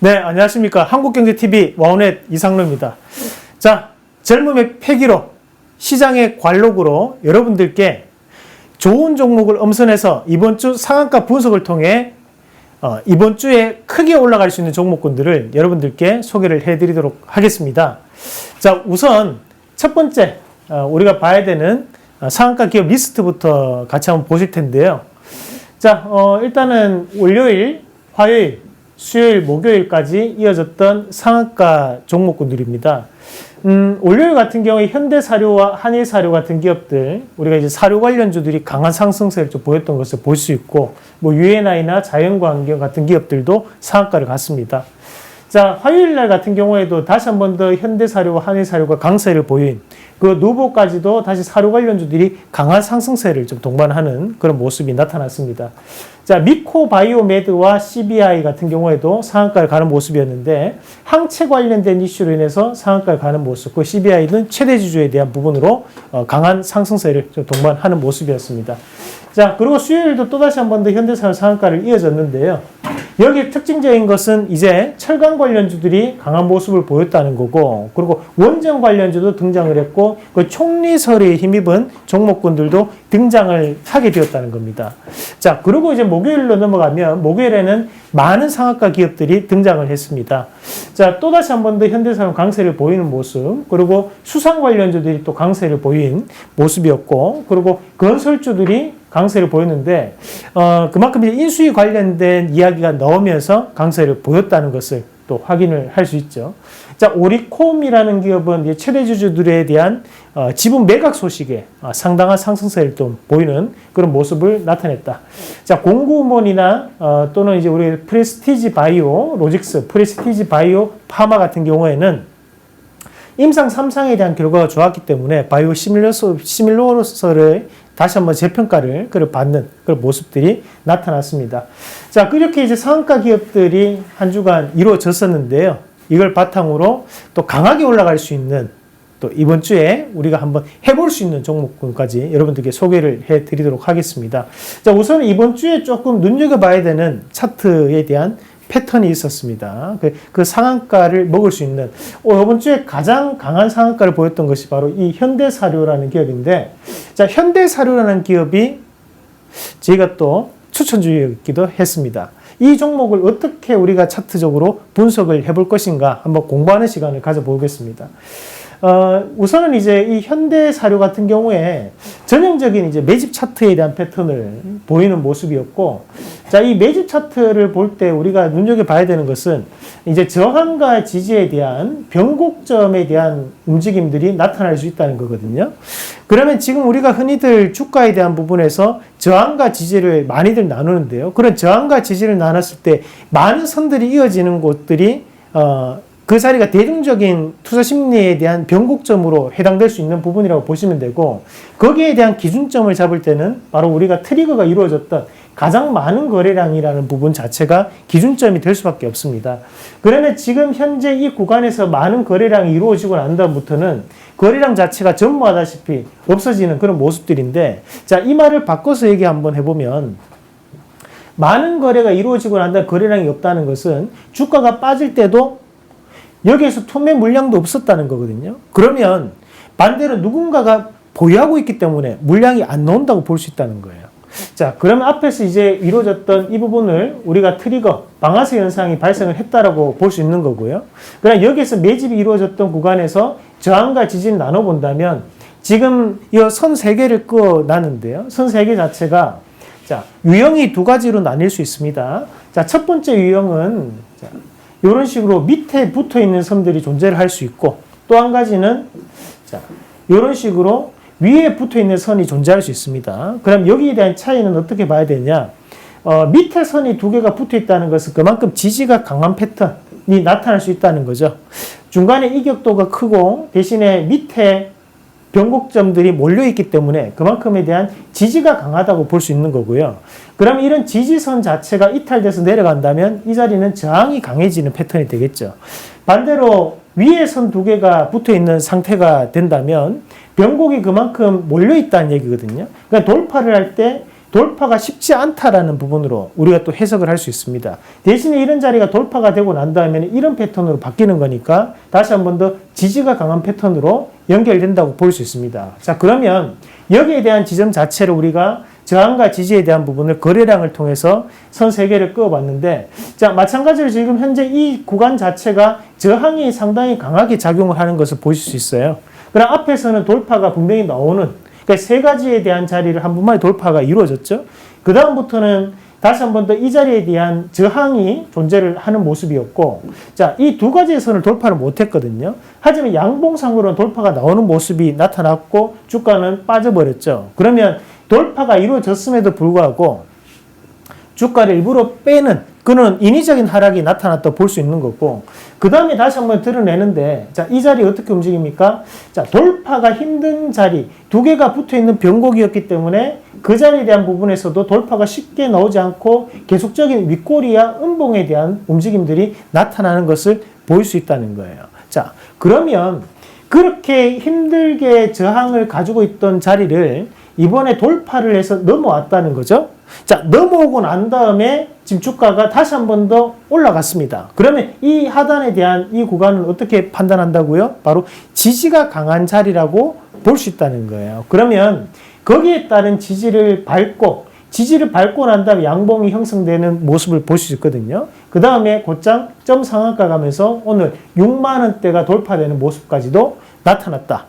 네, 안녕하십니까. 한국경제TV 와우넷 이상로입니다. 자, 젊음의 패기로 시장의 관록으로 여러분들께 좋은 종목을 엄선해서 이번 주 상한가 분석을 통해 이번 주에 크게 올라갈 수 있는 종목군들을 여러분들께 소개를 해드리도록 하겠습니다. 자, 우선 첫 번째 우리가 봐야 되는 상한가 기업 리스트부터 같이 한번 보실 텐데요. 자, 일단은 월요일, 화요일, 수요일, 목요일까지 이어졌던 상한가 종목군들입니다. 월요일 같은 경우에 현대사료와 한일사료 같은 기업들, 우리가 이제 사료 관련주들이 강한 상승세를 좀 보였던 것을 볼 수 있고, 뭐 UNI나 자연환경 같은 기업들도 상한가를 갔습니다. 자, 화요일 날 같은 경우에도 다시 한 번 더 현대사료와 한일사료가 강세를 보인 그 누보까지도 다시 사료 관련주들이 강한 상승세를 좀 동반하는 그런 모습이 나타났습니다. 자, 미코바이오메드와 CBI 같은 경우에도 상한가를 가는 모습이었는데 항체 관련된 이슈로 인해서 상한가를 가는 모습, 그 CBI는 최대 주주에 대한 부분으로 강한 상승세를 좀 동반하는 모습이었습니다. 자, 그리고 수요일도 또다시 한 번 더 현대사료 상한가를 이어졌는데요. 여기 특징적인 것은 이제 철강 관련주들이 강한 모습을 보였다는 거고, 그리고 원전 관련주도 등장을 했고, 그 총리설에 힘입은 종목군들도 등장을 하게 되었다는 겁니다. 자, 그리고 이제 목요일로 넘어가면 목요일에는 많은 상한가 기업들이 등장을 했습니다. 자, 또다시 한 번 더 현대사료 강세를 보이는 모습, 그리고 수산 관련주들이 또 강세를 보인 모습이었고, 그리고 건설주들이 강세를 보였는데 그만큼 이제 인수위 관련된 이야기가 나오면서 강세를 보였다는 것을 또 확인을 할 수 있죠. 자, 오리콤이라는 기업은 이제 최대 주주들에 대한 지분 매각 소식에 상당한 상승세를 좀 보이는 그런 모습을 나타냈다. 자, 공구몬이나 또는 이제 우리 프레스티지 바이오 로직스, 프레스티지 바이오 파마 같은 경우에는 임상 3상에 대한 결과가 좋았기 때문에 바이오 시밀러서를 다시 한번 재평가를 받는 그런 모습들이 나타났습니다. 자, 그렇게 이제 상한가 기업들이 한 주간 이루어졌었는데요. 이걸 바탕으로 또 강하게 올라갈 수 있는 또 이번 주에 우리가 한번 해볼 수 있는 종목군까지 여러분들께 소개를 해드리도록 하겠습니다. 자, 우선 이번 주에 조금 눈여겨봐야 되는 차트에 대한 패턴이 있었습니다. 그 상한가를 먹을 수 있는 이번 주에 가장 강한 상한가를 보였던 것이 바로 이 현대사료라는 기업인데, 자, 현대사료라는 기업이 저희가 또 추천주이기도 했습니다. 이 종목을 어떻게 우리가 차트적으로 분석을 해볼 것인가 한번 공부하는 시간을 가져보겠습니다. 우선은 이제 이 현대사료 같은 경우에 전형적인 이제 매집 차트에 대한 패턴을 보이는 모습이었고, 자, 이 매집 차트를 볼 때 우리가 눈여겨봐야 되는 것은 이제 저항과 지지에 대한 변곡점에 대한 움직임들이 나타날 수 있다는 거거든요. 그러면 지금 우리가 흔히들 주가에 대한 부분에서 저항과 지지를 많이들 나누는데요. 그런 저항과 지지를 나눴을 때 많은 선들이 이어지는 곳들이 그 자리가 대중적인 투자 심리에 대한 변곡점으로 해당될 수 있는 부분이라고 보시면 되고, 거기에 대한 기준점을 잡을 때는 바로 우리가 트리거가 이루어졌던 가장 많은 거래량이라는 부분 자체가 기준점이 될 수밖에 없습니다. 그러면 지금 현재 이 구간에서 많은 거래량이 이루어지고 난 다음부터는 거래량 자체가 전무하다시피 없어지는 그런 모습들인데, 자, 이 말을 바꿔서 얘기 한번 해보면, 많은 거래가 이루어지고 난 다음 거래량이 없다는 것은 주가가 빠질 때도 여기에서 투매 물량도 없었다는 거거든요. 그러면 반대로 누군가가 보유하고 있기 때문에 물량이 안 나온다고 볼 수 있다는 거예요. 자, 그러면 앞에서 이제 이루어졌던 이 부분을 우리가 트리거, 방아쇠 현상이 발생을 했다라고 볼 수 있는 거고요. 그러나 여기에서 매집이 이루어졌던 구간에서 저항과 지지를 나눠본다면 지금 이 선 3개를 끄어놨는데요. 선 3개 자체가 자, 유형이 두 가지로 나뉠 수 있습니다. 자, 첫 번째 유형은 자, 이런 식으로 밑에 붙어 있는 선들이 존재를 할 수 있고, 또 한 가지는 자, 이런 식으로 위에 붙어 있는 선이 존재할 수 있습니다. 그럼 여기에 대한 차이는 어떻게 봐야 되냐? 밑에 선이 두 개가 붙어 있다는 것은 그만큼 지지가 강한 패턴이 나타날 수 있다는 거죠. 중간에 이격도가 크고 대신에 밑에 변곡점들이 몰려있기 때문에 그만큼에 대한 지지가 강하다고 볼 수 있는 거고요. 그럼 이런 지지선 자체가 이탈돼서 내려간다면 이 자리는 저항이 강해지는 패턴이 되겠죠. 반대로 위에 선 두 개가 붙어있는 상태가 된다면 변곡이 그만큼 몰려있다는 얘기거든요. 그러니까 돌파를 할 때 돌파가 쉽지 않다라는 부분으로 우리가 또 해석을 할 수 있습니다. 대신에 이런 자리가 돌파가 되고 난 다음에 이런 패턴으로 바뀌는 거니까 다시 한 번 더 지지가 강한 패턴으로 연결된다고 볼 수 있습니다. 자, 그러면 여기에 대한 지점 자체를 우리가 저항과 지지에 대한 부분을 거래량을 통해서 선 3개를 그어봤는데, 자, 마찬가지로 지금 현재 이 구간 자체가 저항이 상당히 강하게 작용을 하는 것을 보실 수 있어요. 그럼 앞에서는 돌파가 분명히 나오는, 그러니까 3가지에 대한 자리를 한 번만에 돌파가 이루어졌죠. 그 다음부터는 다시 한 번 더 이 자리에 대한 저항이 존재를 하는 모습이었고, 자, 이 2가지의 선을 돌파를 못했거든요. 하지만 양봉상으로는 돌파가 나오는 모습이 나타났고 주가는 빠져버렸죠. 그러면 돌파가 이루어졌음에도 불구하고 주가를 일부러 빼는 그런 인위적인 하락이 나타났다고 볼 수 있는 거고, 그 다음에 다시 한번 드러내는데, 자, 이 자리 어떻게 움직입니까? 자, 돌파가 힘든 자리, 2개가 붙어 있는 변곡이었기 때문에 그 자리에 대한 부분에서도 돌파가 쉽게 나오지 않고 계속적인 윗꼬리와 음봉에 대한 움직임들이 나타나는 것을 보일 수 있다는 거예요. 자, 그러면 그렇게 힘들게 저항을 가지고 있던 자리를 이번에 돌파를 해서 넘어왔다는 거죠. 자, 넘어오고 난 다음에 지금 주가가 다시 한 번 더 올라갔습니다. 그러면 이 하단에 대한 이 구간은 어떻게 판단한다고요? 바로 지지가 강한 자리라고 볼 수 있다는 거예요. 그러면 거기에 따른 지지를 밟고 난 다음에 양봉이 형성되는 모습을 볼 수 있거든요. 그 다음에 곧장 점 상한가 가면서 오늘 6만 원대가 돌파되는 모습까지도 나타났다.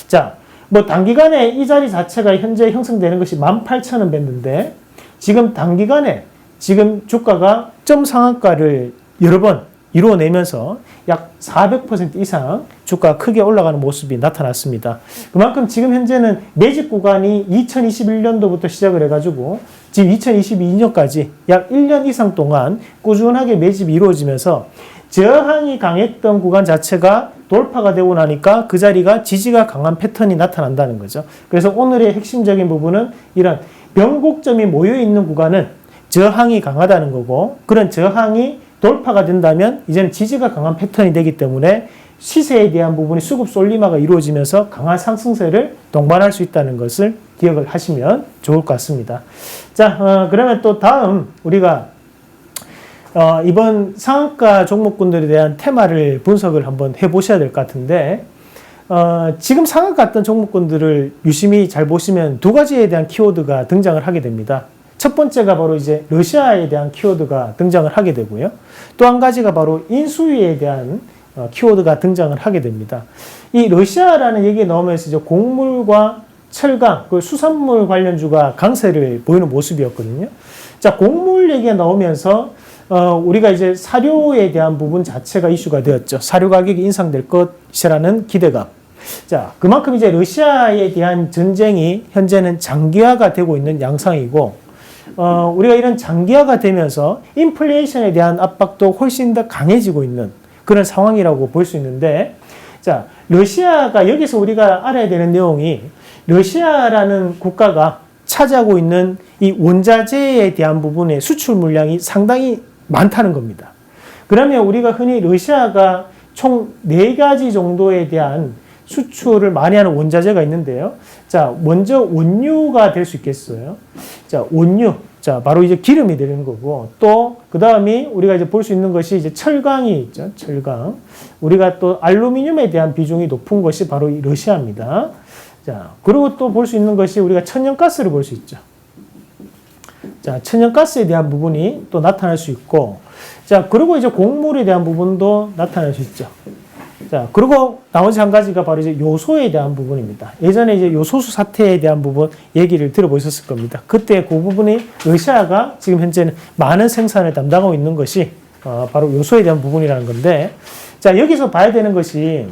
자, 뭐 단기간에 이 자리 자체가 현재 형성되는 것이 18,000원 밴드인데, 지금 단기간에 지금 주가가 점 상한가를 여러 번 이루어내면서 약 400% 이상 주가가 크게 올라가는 모습이 나타났습니다. 그만큼 지금 현재는 매집 구간이 2021년도부터 시작을 해가지고 지금 2022년까지 약 1년 이상 동안 꾸준하게 매집이 이루어지면서 저항이 강했던 구간 자체가 돌파가 되고 나니까 그 자리가 지지가 강한 패턴이 나타난다는 거죠. 그래서 오늘의 핵심적인 부분은 이런 변곡점이 모여있는 구간은 저항이 강하다는 거고, 그런 저항이 돌파가 된다면 이제는 지지가 강한 패턴이 되기 때문에 시세에 대한 부분이 수급 솔리마가 이루어지면서 강한 상승세를 동반할 수 있다는 것을 기억을 하시면 좋을 것 같습니다. 자, 그러면 또 다음 우리가 이번 상한가 종목군들에 대한 테마를 분석을 한번 해보셔야 될 것 같은데, 지금 상한가 갔던 종목군들을 유심히 잘 보시면 2가지에 대한 키워드가 등장을 하게 됩니다. 첫 번째가 바로 이제 러시아에 대한 키워드가 등장을 하게 되고요. 또 한 가지가 바로 인수위에 대한 키워드가 등장을 하게 됩니다. 이 러시아라는 얘기가 나오면서 이제 곡물과 철강, 그 수산물 관련주가 강세를 보이는 모습이었거든요. 자, 곡물 얘기가 나오면서 우리가 이제 사료에 대한 부분 자체가 이슈가 되었죠. 사료 가격이 인상될 것이라는 기대감. 자, 그만큼 이제 러시아에 대한 전쟁이 현재는 장기화가 되고 있는 양상이고, 우리가 이런 장기화가 되면서 인플레이션에 대한 압박도 훨씬 더 강해지고 있는 그런 상황이라고 볼 수 있는데, 자, 러시아가 여기서 우리가 알아야 되는 내용이 러시아라는 국가가 차지하고 있는 이 원자재에 대한 부분의 수출 물량이 상당히 많다는 겁니다. 그러면 우리가 흔히 러시아가 총 4가지 정도에 대한 수출을 많이 하는 원자재가 있는데요. 자, 먼저 원유가 될 수 있겠어요. 자, 원유. 자, 바로 이제 기름이 되는 거고, 또 그 다음이 우리가 이제 볼 수 있는 것이 이제 철강이 있죠. 철강. 우리가 또 알루미늄에 대한 비중이 높은 것이 바로 이 러시아입니다. 자, 그리고 또 볼 수 있는 것이 우리가 천연가스를 볼 수 있죠. 자, 천연가스에 대한 부분이 또 나타날 수 있고, 자, 그리고 이제 곡물에 대한 부분도 나타날 수 있죠. 자, 그리고 나머지 한 가지가 바로 이제 요소에 대한 부분입니다. 예전에 이제 요소수 사태에 대한 부분 얘기를 들어보셨을 겁니다. 그때 그 부분이 러시아가 지금 현재는 많은 생산을 담당하고 있는 것이 바로 요소에 대한 부분이라는 건데, 자, 여기서 봐야 되는 것이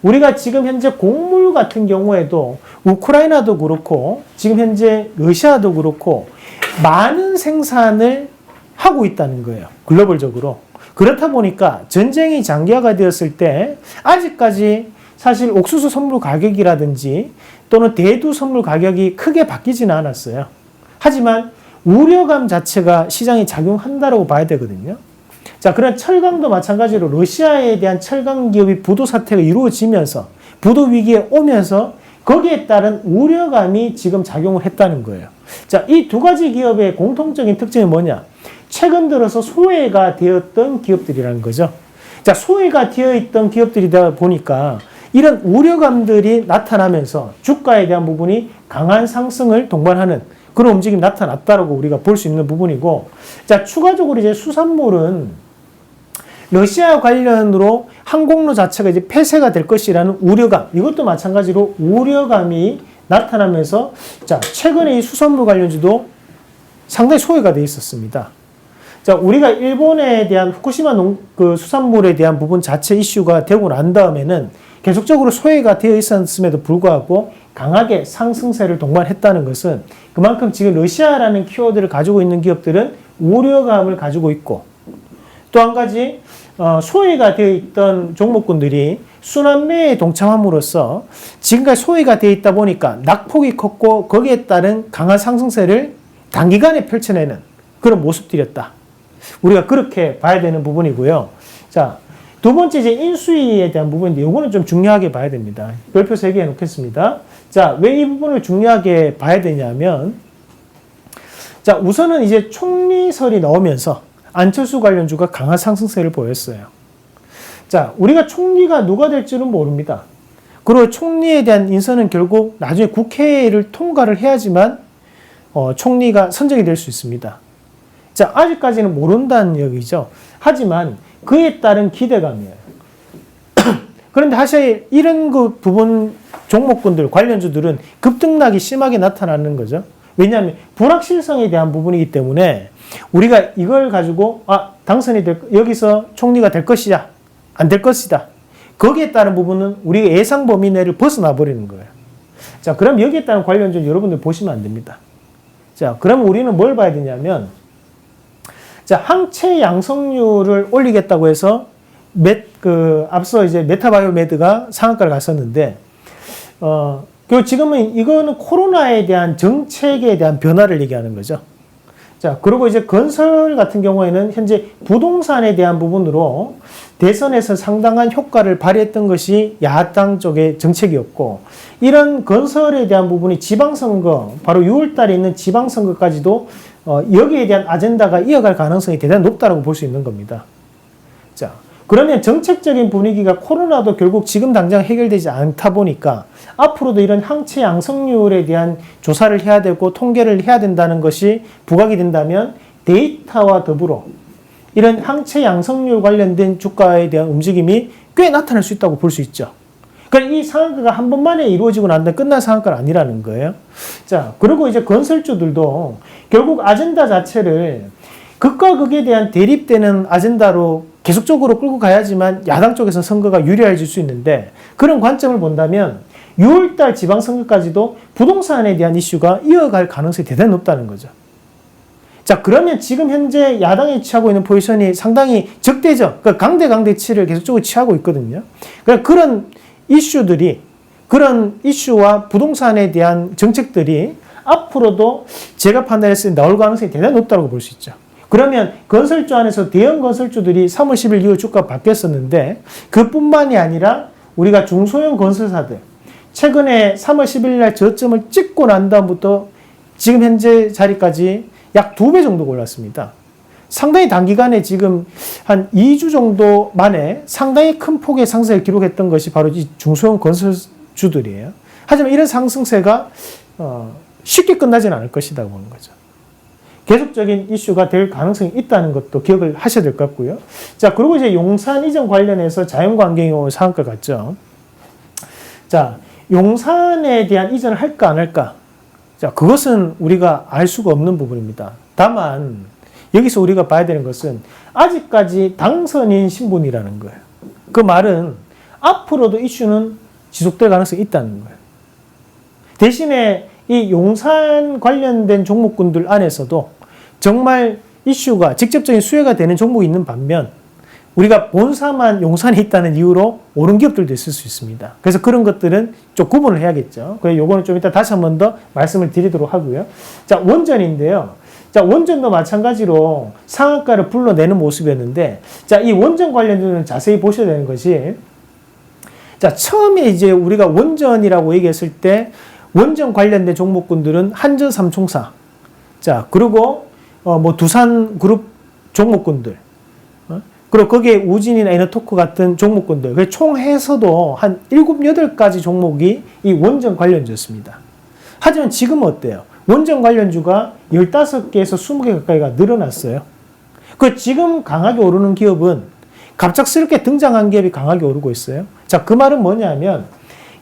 우리가 지금 현재 곡물 같은 경우에도 우크라이나도 그렇고 지금 현재 러시아도 그렇고 많은 생산을 하고 있다는 거예요. 글로벌적으로. 그렇다 보니까 전쟁이 장기화가 되었을 때 아직까지 사실 옥수수 선물 가격이라든지 또는 대두 선물 가격이 크게 바뀌지는 않았어요. 하지만 우려감 자체가 시장에 작용한다고 봐야 되거든요. 자, 그런 철강도 마찬가지로 러시아에 대한 철강 기업이 부도 사태가 이루어지면서 부도 위기에 오면서 거기에 따른 우려감이 지금 작용을 했다는 거예요. 자, 이 두 가지 기업의 공통적인 특징이 뭐냐? 최근 들어서 소외가 되었던 기업들이라는 거죠. 자, 소외가 되어 있던 기업들이다 보니까 이런 우려감들이 나타나면서 주가에 대한 부분이 강한 상승을 동반하는 그런 움직임이 나타났다라고 우리가 볼 수 있는 부분이고, 자, 추가적으로 이제 수산물은 러시아 관련으로 항공로 자체가 이제 폐쇄가 될 것이라는 우려감, 이것도 마찬가지로 우려감이 나타나면서, 자, 최근에 이 수산물 관련주도 상당히 소외가 돼 있었습니다. 자, 우리가 일본에 대한 후쿠시마 그 수산물에 대한 부분 자체 이슈가 되고 난 다음에는 계속적으로 소외가 되어 있었음에도 불구하고 강하게 상승세를 동반했다는 것은 그만큼 지금 러시아라는 키워드를 가지고 있는 기업들은 우려감을 가지고 있고, 또 한 가지 소외가 되어 있던 종목군들이 순환매에 동참함으로써 지금까지 소외가 되어 있다 보니까 낙폭이 컸고 거기에 따른 강한 상승세를 단기간에 펼쳐내는 그런 모습들이었다. 우리가 그렇게 봐야 되는 부분이고요. 자, 두 번째 이제 인수위에 대한 부분인데 이거는 좀 중요하게 봐야 됩니다. 별표 3개 해놓겠습니다. 자, 왜 이 부분을 중요하게 봐야 되냐면, 자, 우선은 이제 총리설이 나오면서 안철수 관련주가 강한 상승세를 보였어요. 자, 우리가 총리가 누가 될지는 모릅니다. 그리고 총리에 대한 인선은 결국 나중에 국회를 통과를 해야지만 총리가 선정이 될 수 있습니다. 자, 아직까지는 모른다는 얘기죠. 하지만 그에 따른 기대감이에요. 그런데 사실 이런 그 부분 종목군들, 관련주들은 급등락이 심하게 나타나는 거죠. 왜냐하면 불확실성에 대한 부분이기 때문에 우리가 이걸 가지고 당선이 여기서 총리가 될 것이냐 안 될 것이다. 거기에 따른 부분은 우리가 예상 범위 내를 벗어나 버리는 거예요. 자, 그럼 여기에 따른 관련주 여러분들 보시면 안 됩니다. 자, 그럼 우리는 뭘 봐야 되냐면, 자, 항체 양성률을 올리겠다고 해서 앞서 이제 메타바이오메드가 상한가를 갔었는데, 그리고 지금은 이거는 코로나에 대한 정책에 대한 변화를 얘기하는 거죠. 자, 그리고 이제 건설 같은 경우에는 현재 부동산에 대한 부분으로 대선에서 상당한 효과를 발휘했던 것이 야당 쪽의 정책이었고, 이런 건설에 대한 부분이 지방선거, 바로 6월 달에 있는 지방선거까지도 여기에 대한 아젠다가 이어갈 가능성이 대단히 높다고 볼 수 있는 겁니다. 자, 그러면 정책적인 분위기가 코로나도 결국 지금 당장 해결되지 않다 보니까 앞으로도 이런 항체 양성률에 대한 조사를 해야 되고 통계를 해야 된다는 것이 부각이 된다면 데이터와 더불어 이런 항체 양성률 관련된 주가에 대한 움직임이 꽤 나타날 수 있다고 볼 수 있죠. 그러니까 이 상한가가 한 번만에 이루어지고 난 다음에 끝난 상한가는 아니라는 거예요. 자, 그리고 이제 건설주들도 결국 아젠다 자체를 극과 극에 대한 대립되는 아젠다로 계속적으로 끌고 가야지만 야당 쪽에서 선거가 유리해질 수 있는데, 그런 관점을 본다면 6월달 지방선거까지도 부동산에 대한 이슈가 이어갈 가능성이 대단히 높다는 거죠. 자, 그러면 지금 현재 야당이 취하고 있는 포지션이 상당히 적대적, 그러니까 강대치를 계속적으로 취하고 있거든요. 그러니까 그런 이슈들이, 그런 이슈와 부동산에 대한 정책들이 앞으로도 제가 판단했을 때 나올 가능성이 대단히 높다고 볼 수 있죠. 그러면 건설주 안에서 대형 건설주들이 3월 10일 이후 주가가 바뀌었었는데, 그뿐만이 아니라 우리가 중소형 건설사들, 최근에 3월 10일 날 저점을 찍고 난 다음부터 지금 현재 자리까지 약 2배 정도 올랐습니다. 상당히 단기간에 지금 한 2주 정도 만에 상당히 큰 폭의 상승을 기록했던 것이 바로 이 중소형 건설주들이에요. 하지만 이런 상승세가 쉽게 끝나지는 않을 것이라고 보는 거죠. 계속적인 이슈가 될 가능성이 있다는 것도 기억을 하셔야 될 것 같고요. 자, 그리고 이제 용산 이전 관련해서 자연광경이 상한가 갔죠. 자, 용산에 대한 이전을 할까 안 할까? 자, 그것은 우리가 알 수가 없는 부분입니다. 다만 여기서 우리가 봐야 되는 것은 아직까지 당선인 신분이라는 거예요. 그 말은 앞으로도 이슈는 지속될 가능성이 있다는 거예요. 대신에 이 용산 관련된 종목군들 안에서도 정말 이슈가 직접적인 수혜가 되는 종목이 있는 반면, 우리가 본사만 용산에 있다는 이유로 오른 기업들도 있을 수 있습니다. 그래서 그런 것들은 좀 구분을 해야겠죠. 그래서 요거는 좀 이따 다시 한 번 더 말씀을 드리도록 하고요. 자, 원전인데요. 자, 원전도 마찬가지로 상한가를 불러내는 모습이었는데, 자, 이 원전 관련주는 자세히 보셔야 되는 것이, 자, 처음에 이제 우리가 원전이라고 얘기했을 때 원전 관련된 종목군들은 한전, 삼총사, 자, 그리고 뭐 두산 그룹 종목군들, 그리고 거기에 우진이나 에너토크 같은 종목군들, 총 해서도 한 7, 8가지 종목이 이 원전 관련주였습니다. 하지만 지금은 어때요? 원전 관련주가 15개에서 20개 가까이가 늘어났어요. 그 지금 강하게 오르는 기업은 갑작스럽게 등장한 기업이 강하게 오르고 있어요. 자, 그 말은 뭐냐면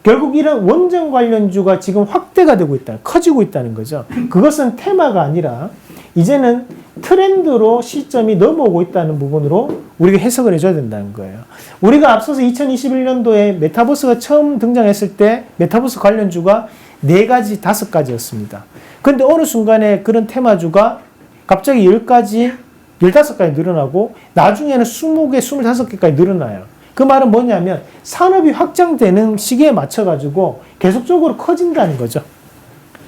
결국 이런 원전 관련주가 지금 확대가 되고 있다, 커지고 있다는 거죠. 그것은 테마가 아니라 이제는 트렌드로 시점이 넘어오고 있다는 부분으로 우리가 해석을 해줘야 된다는 거예요. 우리가 앞서서 2021년도에 메타버스가 처음 등장했을 때 메타버스 관련주가 4가지, 5가지였습니다. 근데 어느 순간에 그런 테마주가 갑자기 10가지, 15가지 늘어나고 나중에는 20개, 25개까지 늘어나요. 그 말은 뭐냐면 산업이 확장되는 시기에 맞춰가지고 계속적으로 커진다는 거죠.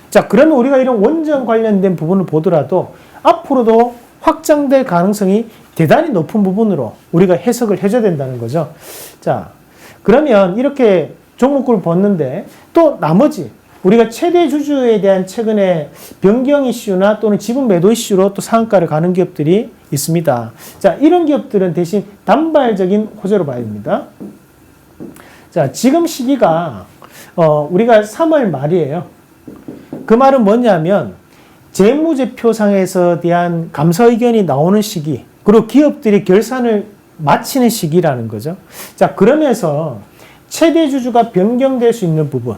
자, 그러면 우리가 이런 원전 관련된 부분을 보더라도 앞으로도 확장될 가능성이 대단히 높은 부분으로 우리가 해석을 해줘야 된다는 거죠. 자, 그러면 이렇게 종목을 봤는데 또 나머지 우리가 최대 주주에 대한 최근에 변경 이슈나 또는 지분 매도 이슈로 또 상한가를 가는 기업들이 있습니다. 자, 이런 기업들은 대신 단발적인 호재로 봐야 됩니다. 자, 지금 시기가 우리가 3월 말이에요. 그 말은 뭐냐면 재무제표상에서 대한 감사 의견이 나오는 시기, 그리고 기업들이 결산을 마치는 시기라는 거죠. 자, 그러면서 최대 주주가 변경될 수 있는 부분,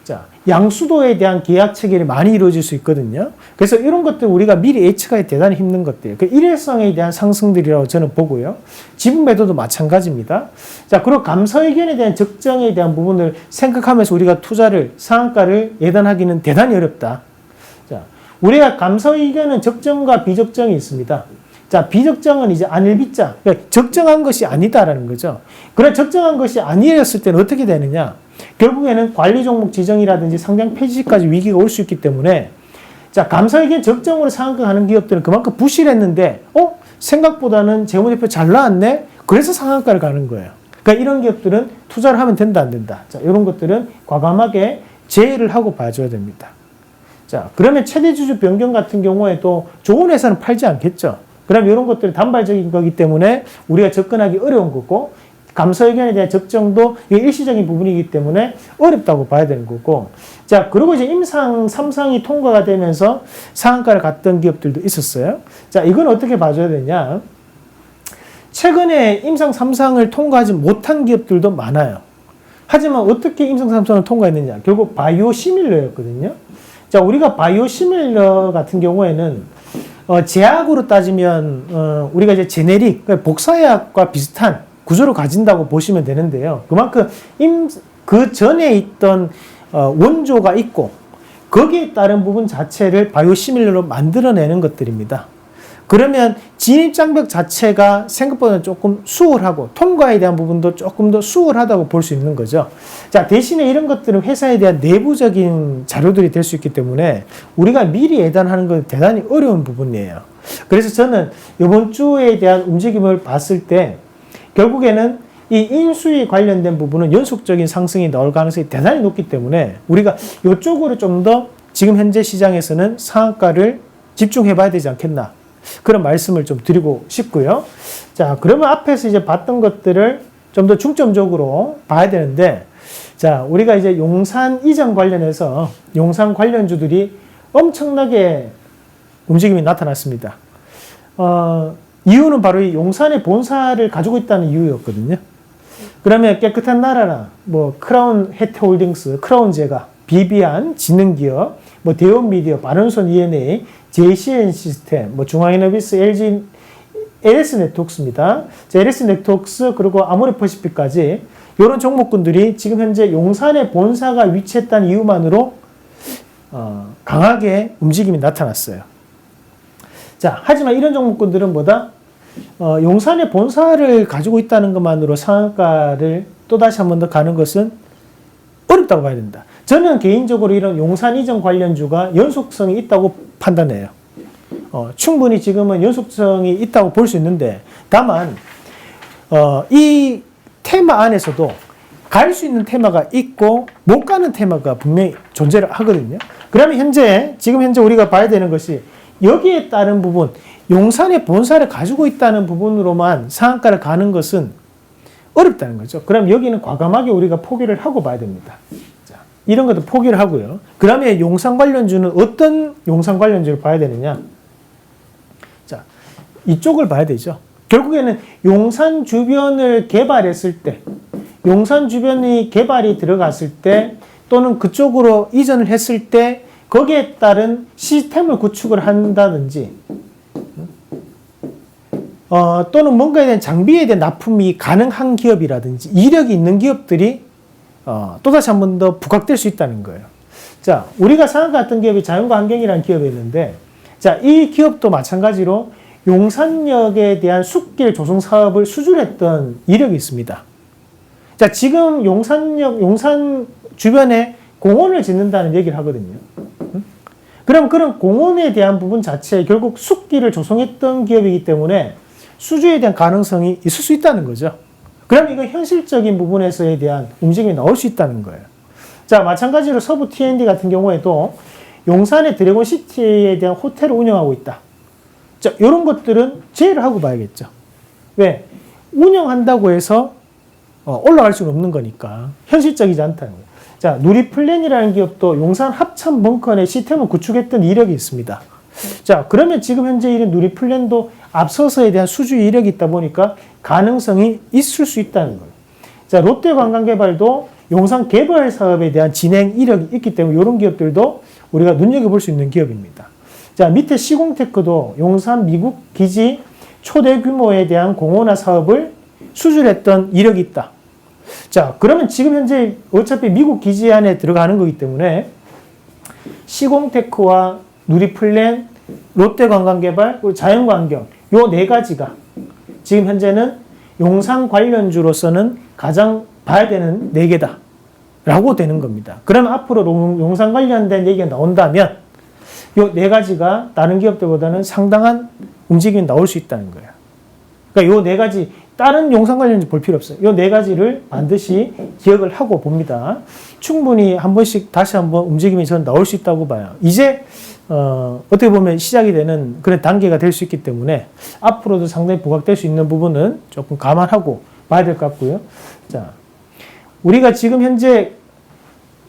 자, 양수도에 대한 계약 체결이 많이 이루어질 수 있거든요. 그래서 이런 것들 우리가 미리 예측하기 대단히 힘든 것들, 그 일회성에 대한 상승들이라고 저는 보고요. 지분 매도도 마찬가지입니다. 자, 그리고 감사 의견에 대한 적정에 대한 부분을 생각하면서 우리가 투자를, 상한가를 예단하기는 대단히 어렵다. 자, 우리가 감사 의견은 적정과 비적정이 있습니다. 자, 비적정은 이제 안일비자, 그러니까 적정한 것이 아니다라는 거죠. 그런 적정한 것이 아니었을 때는 어떻게 되느냐? 결국에는 관리 종목 지정이라든지 상장 폐지까지 위기가 올 수 있기 때문에, 자, 감사 의견 적정으로 상한가하는 기업들은 그만큼 부실했는데, 생각보다는 재무제표 잘 나왔네? 그래서 상한가를 가는 거예요. 그러니까 이런 기업들은 투자를 하면 된다, 안 된다. 자, 이런 것들은 과감하게 제외를 하고 봐줘야 됩니다. 자, 그러면 최대주주 변경 같은 경우에도 좋은 회사는 팔지 않겠죠. 그럼 이런 것들은 단발적인 거기 때문에 우리가 접근하기 어려운 거고, 감사 의견에 대한 적정도 일시적인 부분이기 때문에 어렵다고 봐야 되는 거고. 자, 그리고 이제 임상 3상이 통과가 되면서 상한가를 갔던 기업들도 있었어요. 자, 이건 어떻게 봐줘야 되냐? 최근에 임상 3상을 통과하지 못한 기업들도 많아요. 하지만 어떻게 임상 3상을 통과했느냐? 결국 바이오 시밀러였거든요. 자, 우리가 바이오 시밀러 같은 경우에는 제약으로 따지면 우리가 이제 제네릭, 그러니까 복사약과 비슷한 구조를 가진다고 보시면 되는데요. 그만큼 그 전에 있던 원조가 있고 거기에 따른 부분 자체를 바이오시밀러로 만들어내는 것들입니다. 그러면 진입장벽 자체가 생각보다 조금 수월하고 통과에 대한 부분도 조금 더 수월하다고 볼 수 있는 거죠. 자, 대신에 이런 것들은 회사에 대한 내부적인 자료들이 될 수 있기 때문에 우리가 미리 예단하는 건 대단히 어려운 부분이에요. 그래서 저는 이번 주에 대한 움직임을 봤을 때 결국에는 이 인수위 관련된 부분은 연속적인 상승이 나올 가능성이 대단히 높기 때문에 우리가 이쪽으로 좀 더 지금 현재 시장에서는 상한가를 집중해 봐야 되지 않겠나, 그런 말씀을 좀 드리고 싶고요. 자, 그러면 앞에서 이제 봤던 것들을 좀 더 중점적으로 봐야 되는데, 자, 우리가 이제 용산 이전 관련해서 용산 관련주들이 엄청나게 움직임이 나타났습니다. 이유는 바로 이 용산의 본사를 가지고 있다는 이유였거든요. 그러면 깨끗한 나라나 뭐 크라운 혜태홀딩스, 크라운제가, 비비안, 지능기업, 뭐 대원미디어, 바른손 E&A, JCN 시스템, 뭐 중앙이너비스, LG, LS 네트워크스입니다. 자, LS 네트워크스 그리고 아모레퍼시픽까지 이런 종목군들이 지금 현재 용산의 본사가 위치했다는 이유만으로 강하게 움직임이 나타났어요. 자, 하지만 이런 종목군들은 뭐다? 용산의 본사를 가지고 있다는 것만으로 상한가를 또다시 한 번 더 가는 것은 어렵다고 봐야 된다. 저는 개인적으로 이런 용산 이전 관련주가 연속성이 있다고 판단해요. 충분히 지금은 연속성이 있다고 볼 수 있는데, 다만 이 테마 안에서도 갈 수 있는 테마가 있고 못 가는 테마가 분명히 존재를 하거든요. 그러면 지금 현재 우리가 봐야 되는 것이 여기에 따른 부분, 용산의 본사를 가지고 있다는 부분으로만 상한가를 가는 것은 어렵다는 거죠. 그럼 여기는 과감하게 우리가 포기를 하고 봐야 됩니다. 자, 이런 것도 포기를 하고요. 그러면 용산 관련주는 어떤 용산 관련주를 봐야 되느냐? 자, 이쪽을 봐야 되죠. 결국에는 용산 주변을 개발했을 때, 용산 주변이 개발이 들어갔을 때, 또는 그쪽으로 이전을 했을 때 거기에 따른 시스템을 구축을 한다든지 또는 뭔가에 대한 장비에 대한 납품이 가능한 기업이라든지 이력이 있는 기업들이 또다시 한 번 더 부각될 수 있다는 거예요. 자, 우리가 생각했던 기업이 자연과 환경이라는 기업이었는데, 자, 이 기업도 마찬가지로 용산역에 대한 숲길 조성 사업을 수주했던 이력이 있습니다. 자, 지금 용산 주변에 공원을 짓는다는 얘기를 하거든요. 그럼 그런 공원에 대한 부분 자체에 결국 숲길을 조성했던 기업이기 때문에 수주에 대한 가능성이 있을 수 있다는 거죠. 그럼 이건 현실적인 부분에서에 대한 움직임이 나올 수 있다는 거예요. 자, 마찬가지로 서부 T&D 같은 경우에도 용산의 드래곤시티에 대한 호텔을 운영하고 있다. 자, 이런 것들은 제외를 하고 봐야겠죠. 왜? 운영한다고 해서 올라갈 수는 없는 거니까 현실적이지 않다는 거예요. 자, 누리플랜이라는 기업도 용산 합참 벙커 내 시스템을 구축했던 이력이 있습니다. 자, 그러면 지금 현재 이런 누리플랜도 앞서서에 대한 수주 이력이 있다 보니까 가능성이 있을 수 있다는 거예요. 자, 롯데관광개발도 용산 개발 사업에 대한 진행 이력이 있기 때문에 이런 기업들도 우리가 눈여겨볼 수 있는 기업입니다. 자, 밑에 시공테크도 용산 미국 기지 초대 규모에 대한 공원화 사업을 수주했던 이력이 있다. 자, 그러면 지금 현재 어차피 미국 기지 안에 들어가는 거기 때문에 시공테크와 누리플랜, 롯데관광개발, 그리고 자연환경 요 네 가지가 지금 현재는 용산 관련주로서는 가장 봐야 되는 네 개다 라고 되는 겁니다. 그러면 앞으로 용산 관련된 얘기가 나온다면 요 네 가지가 다른 기업들보다는 상당한 움직임이 나올 수 있다는 거예요. 그러니까 요 네 가지 다른 용산 관련주 볼 필요 없어요. 요 네 가지를 반드시 기억을 하고 봅니다. 충분히 한 번씩 다시 한번 움직임이 저는 나올 수 있다고 봐요. 이제 어떻게 보면 시작이 되는 그런 단계가 될 수 있기 때문에 앞으로도 상당히 부각될 수 있는 부분은 조금 감안하고 봐야 될 것 같고요. 자, 우리가 지금 현재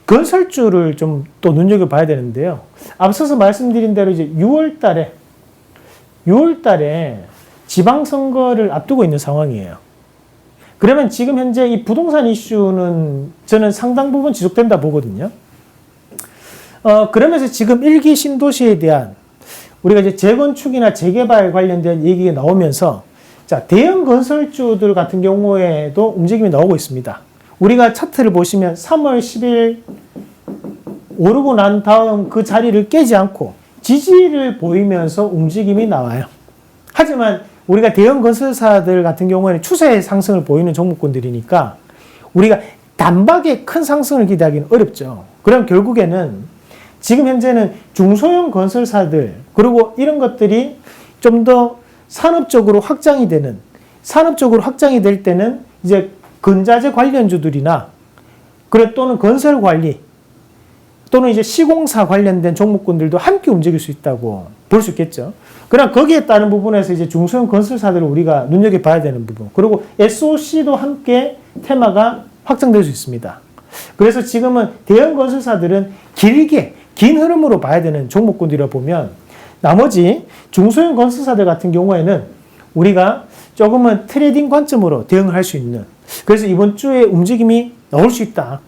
건설주를 좀 또 눈여겨봐야 되는데요. 앞서서 말씀드린 대로 이제 6월 달에 지방선거를 앞두고 있는 상황이에요. 그러면 지금 현재 이 부동산 이슈는 저는 상당 부분 지속된다 보거든요. 그러면서 지금 1기 신도시에 대한 우리가 이제 재건축이나 재개발 관련된 얘기가 나오면서 자, 대형 건설주들 같은 경우에도 움직임이 나오고 있습니다. 우리가 차트를 보시면 3월 10일 오르고 난 다음 그 자리를 깨지 않고 지지를 보이면서 움직임이 나와요. 하지만 우리가 대형 건설사들 같은 경우에는 추세 상승을 보이는 종목군들이니까 우리가 단박에 큰 상승을 기대하기는 어렵죠. 그럼 결국에는 지금 현재는 중소형 건설사들 그리고 이런 것들이 좀 더 산업적으로 확장이 될 때는 이제 근자재 관련주들이나 그래 또는 건설 관리 또는 이제 시공사 관련된 종목군들도 함께 움직일 수 있다고 볼 수 있겠죠. 그러나 거기에 따른 부분에서 이제 중소형 건설사들을 우리가 눈여겨봐야 되는 부분 그리고 SOC도 함께 테마가 확장될 수 있습니다. 그래서 지금은 대형 건설사들은 긴 흐름으로 봐야 되는 종목군들이라 보면 나머지 중소형 건설사들 같은 경우에는 우리가 조금은 트레이딩 관점으로 대응을 할 수 있는 그래서 이번 주에 움직임이 나올 수 있다.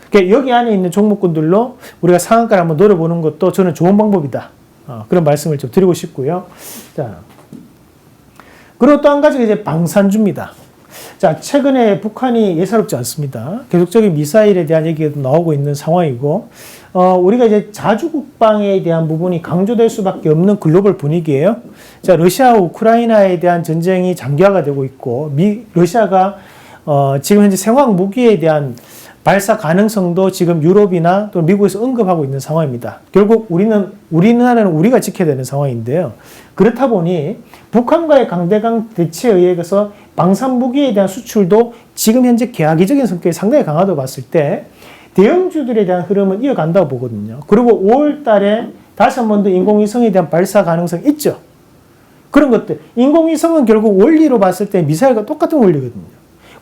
그러니까 여기 안에 있는 종목군들로 우리가 상한가를 한번 노려보는 것도 저는 좋은 방법이다. 그런 말씀을 좀 드리고 싶고요. 자, 그리고 또 한 가지가 이제 방산주입니다. 자, 최근에 북한이 예사롭지 않습니다. 계속적인 미사일에 대한 얘기가 나오고 있는 상황이고, 우리가 이제 자주국방에 대한 부분이 강조될 수밖에 없는 글로벌 분위기예요. 자, 러시아와 우크라이나에 대한 전쟁이 장기화가 되고 있고, 러시아가 지금 현재 생화학 무기에 대한 발사 가능성도 지금 유럽이나 또 미국에서 언급하고 있는 상황입니다. 결국 우리나라는 우리가 지켜야 되는 상황인데요. 그렇다 보니 북한과의 강대강 대치에 의해서 방산무기에 대한 수출도 지금 현재 계약이적인 성격이 상당히 강하다고 봤을 때 대형주들에 대한 흐름은 이어간다고 보거든요. 그리고 5월 달에 다시 한 번 더 인공위성에 대한 발사 가능성 있죠. 그런 것들. 인공위성은 결국 원리로 봤을 때 미사일과 똑같은 원리거든요.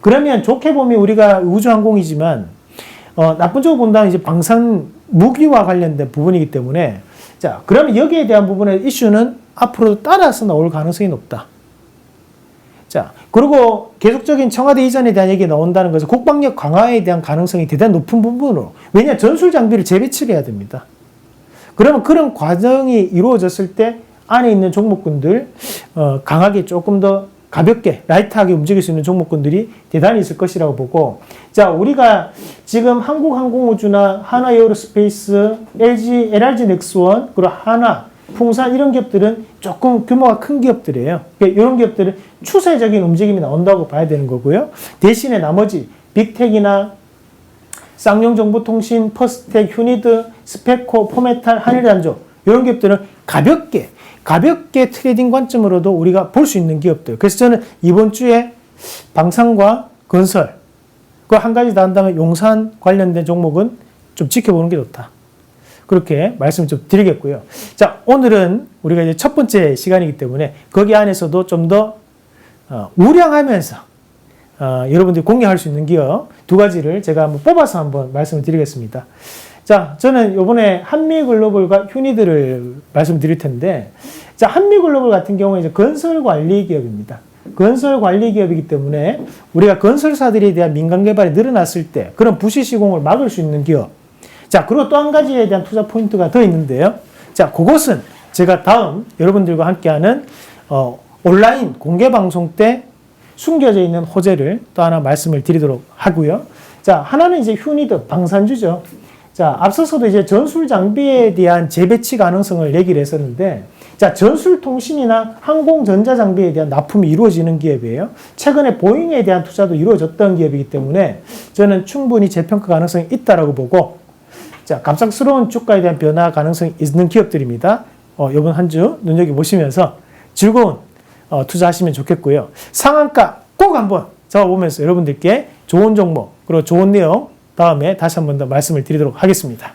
그러면 좋게 보면 우리가 우주항공이지만 나쁜 쪽으로 본다면 이제 방산 무기와 관련된 부분이기 때문에 자, 그러면 여기에 대한 부분의 이슈는 앞으로도 따라서 나올 가능성이 높다. 자, 그리고 계속적인 청와대 이전에 대한 얘기가 나온다는 것은 국방력 강화에 대한 가능성이 대단히 높은 부분으로. 왜냐, 전술 장비를 재배치를 해야 됩니다. 그러면 그런 과정이 이루어졌을 때 안에 있는 종목군들 강하게 조금 더 가볍게 라이트하게 움직일 수 있는 종목군들이 대단히 있을 것이라고 보고, 자, 우리가 지금 한국항공우주나 하나에어로스페이스, LG 넥스원, 그리고 하나, 풍산 이런 기업들은 조금 규모가 큰 기업들이에요. 그러니까 이런 기업들은 추세적인 움직임이 나온다고 봐야 되는 거고요. 대신에 나머지 빅텍이나 쌍용정보통신, 퍼스텍, 휴니드, 스페코, 포메탈, 한일단조 이런 기업들은 가볍게 트레이딩 관점으로도 우리가 볼 수 있는 기업들. 그래서 저는 이번 주에 방산과 건설, 그 한 가지 더 한다면 용산 관련된 종목은 좀 지켜보는 게 좋다. 그렇게 말씀을 좀 드리겠고요. 자, 오늘은 우리가 이제 첫 번째 시간이기 때문에 거기 안에서도 좀 더 우량하면서 여러분들이 공략할 수 있는 기업 두 가지를 제가 한번 뽑아서 한번 말씀을 드리겠습니다. 자, 저는 이번에 한미글로벌과 휴니드를 말씀드릴 텐데, 자, 한미글로벌 같은 경우는 이제 건설관리 기업입니다. 건설관리 기업이기 때문에 우리가 건설사들에 대한 민간 개발이 늘어났을 때 그런 부실 시공을 막을 수 있는 기업. 자, 그리고 또 한 가지에 대한 투자 포인트가 더 있는데요. 자, 그것은 제가 다음 여러분들과 함께하는 온라인 공개 방송 때 숨겨져 있는 호재를 또 하나 말씀을 드리도록 하고요. 자, 하나는 이제 휴니드 방산주죠. 자, 앞서서도 이제 전술 장비에 대한 재배치 가능성을 얘기를 했었는데, 자, 전술 통신이나 항공 전자 장비에 대한 납품이 이루어지는 기업이에요. 최근에 보잉에 대한 투자도 이루어졌던 기업이기 때문에 저는 충분히 재평가 가능성이 있다라고 보고, 자, 갑작스러운 주가에 대한 변화 가능성이 있는 기업들입니다. 이번 한 주 눈여겨보시면서 즐거운 투자하시면 좋겠고요. 상한가 꼭 한번 잡아보면서 여러분들께 좋은 종목, 그리고 좋은 내용 다음에 다시 한 번 더 말씀을 드리도록 하겠습니다.